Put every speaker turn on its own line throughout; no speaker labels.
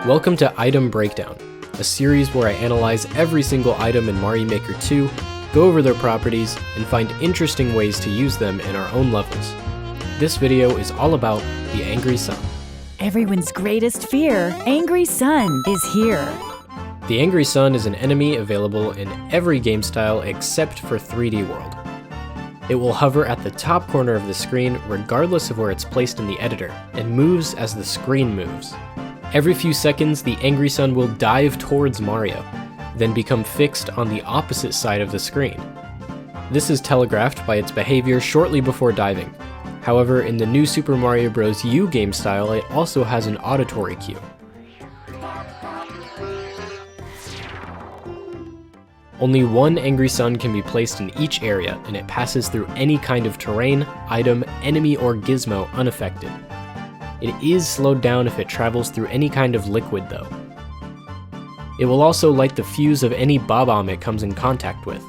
Welcome to Item Breakdown, a series where I analyze every single item in Mario Maker 2, go over their properties, and find interesting ways to use them in our own levels. This video is all about the Angry Sun.
Everyone's greatest fear, Angry Sun, is here.
The Angry Sun is an enemy available in every game style except for 3D World. It will hover at the top corner of the screen regardless of where it's placed in the editor, and moves as the screen moves. Every few seconds, the Angry Sun will dive towards Mario, then become fixed on the opposite side of the screen. This is telegraphed by its behavior shortly before diving. However, in the new Super Mario Bros. U game style, it also has an auditory cue. Only one Angry Sun can be placed in each area, and it passes through any kind of terrain, item, enemy, or gizmo unaffected. It is slowed down if it travels through any kind of liquid though. It will also light the fuse of any Bob-omb it comes in contact with.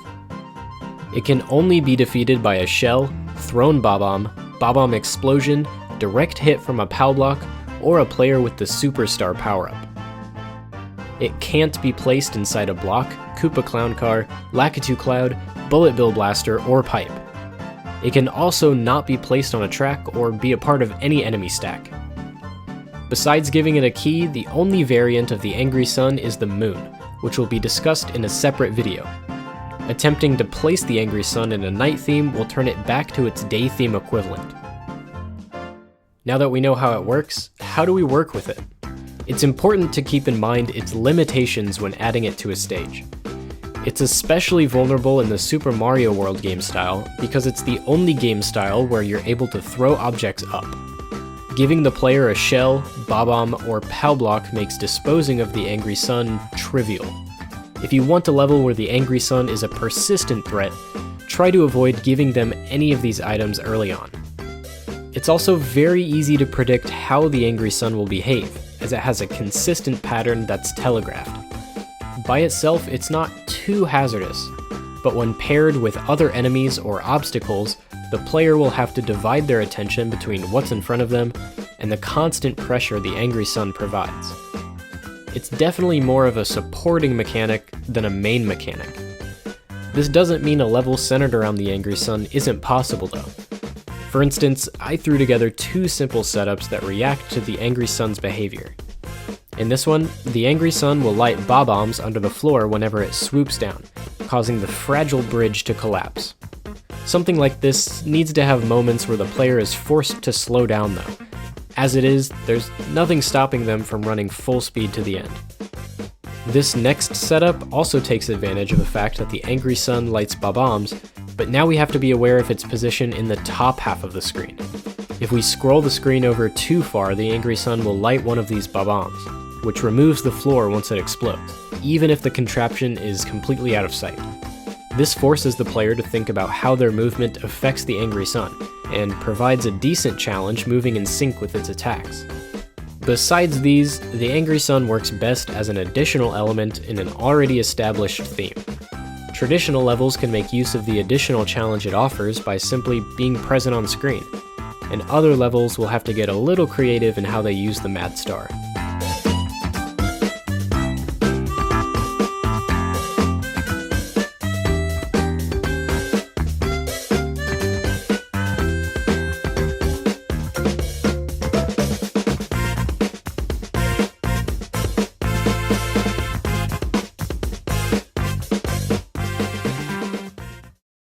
It can only be defeated by a shell, thrown Bob-omb explosion, direct hit from a POW block, or a player with the Superstar power-up. It can't be placed inside a block, Koopa Clown Car, Lakitu Cloud, Bullet Bill Blaster, or Pipe. It can also not be placed on a track or be a part of any enemy stack. Besides giving it a key, the only variant of the Angry Sun is the Moon, which will be discussed in a separate video. Attempting to place the Angry Sun in a night theme will turn it back to its day theme equivalent. Now that we know how it works, how do we work with it? It's important to keep in mind its limitations when adding it to a stage. It's especially vulnerable in the Super Mario World game style because it's the only game style where you're able to throw objects up. Giving the player a shell, Bob-omb, or POW block makes disposing of the Angry Sun trivial. If you want a level where the Angry Sun is a persistent threat, try to avoid giving them any of these items early on. It's also very easy to predict how the Angry Sun will behave, as it has a consistent pattern that's telegraphed. By itself, it's not too hazardous, but when paired with other enemies or obstacles, the player will have to divide their attention between what's in front of them and the constant pressure the Angry Sun provides. It's definitely more of a supporting mechanic than a main mechanic. This doesn't mean a level centered around the Angry Sun isn't possible though. For instance, I threw together two simple setups that react to the Angry Sun's behavior. In this one, the Angry Sun will light Bob-ombs under the floor whenever it swoops down, causing the fragile bridge to collapse. Something like this needs to have moments where the player is forced to slow down though. As it is, there's nothing stopping them from running full speed to the end. This next setup also takes advantage of the fact that the Angry Sun lights Bob-ombs, but now we have to be aware of its position in the top half of the screen. If we scroll the screen over too far, the Angry Sun will light one of these Bob-ombs, which removes the floor once it explodes, even if the contraption is completely out of sight. This forces the player to think about how their movement affects the Angry Sun, and provides a decent challenge moving in sync with its attacks. Besides these, the Angry Sun works best as an additional element in an already established theme. Traditional levels can make use of the additional challenge it offers by simply being present on screen, and other levels will have to get a little creative in how they use the Mad Star.